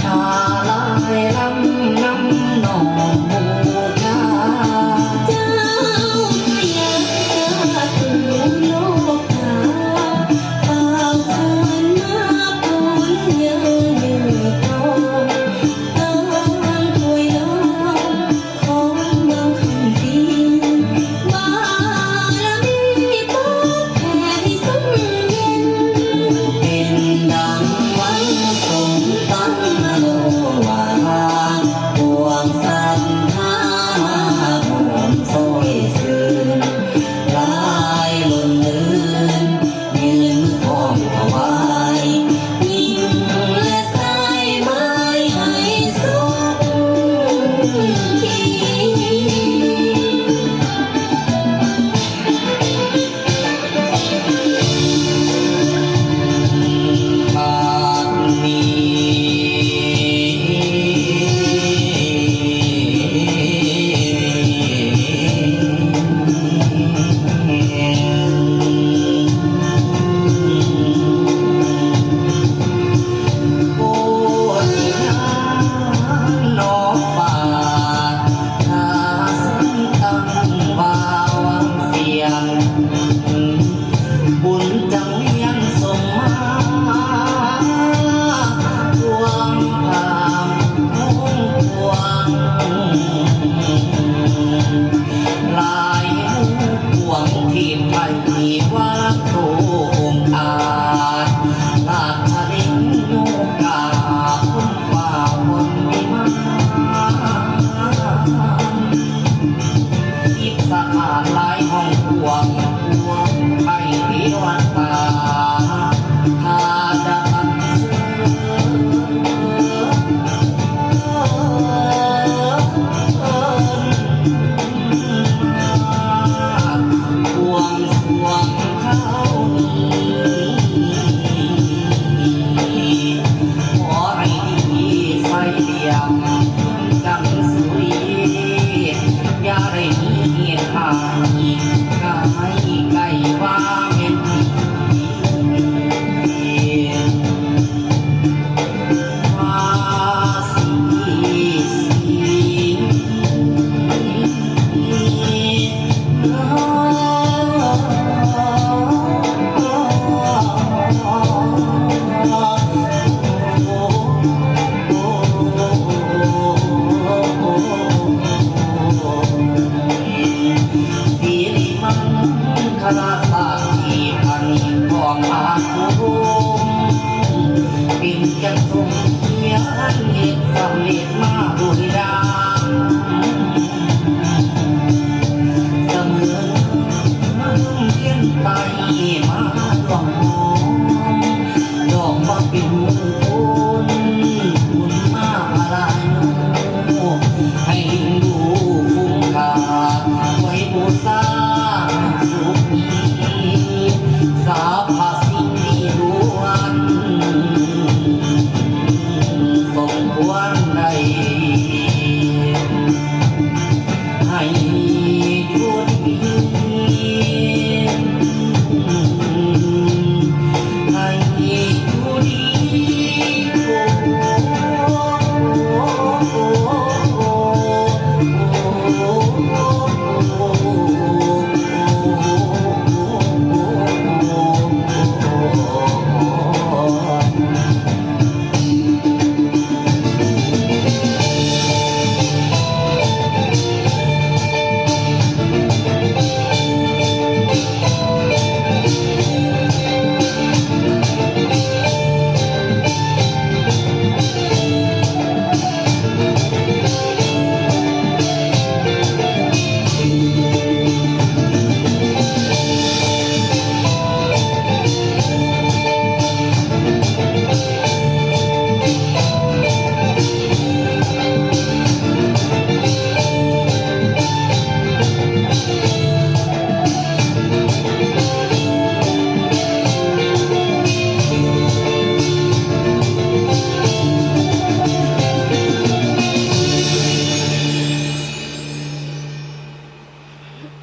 ถ้าลายลำน้ำนองบูชาเจ้าพระยาถึงโลกาป่าฝนมาปูนยังยืนทองตามถวยน้องของเมืองคำศรีบารมีปกแผ่ให้สมเย็นเป็นดังวันสงตั้งโลวาปวงสันธามาโหมโซยซื่นลายหล่นลื่นยืนพร้อมถวายยิ่งและสายไม้ให้สมที บาดนี้โอ้ยน้องฟ้าถ้าสันตั้งว่าวังเสียงบุญจังเลี้ยงส่งมาพวงพามพุ่งพวงลายพวงที่ไปว่าโตองค์อาจลาดทะเลโยกาพุ่งฟ้าบนวิมานอิสระหลายห้องพวงไปเทวตาถ้าดันพวงสวงเขานี้ขอให้ดีใส่เหลี่ยมจังสวยอย่าได้มีทางกายไก่ว่าเม็นว่าสีสีริมังคลาสาธีพันของอาภูมิเป็นจังทรงเขียนเหตุสำเร็จมา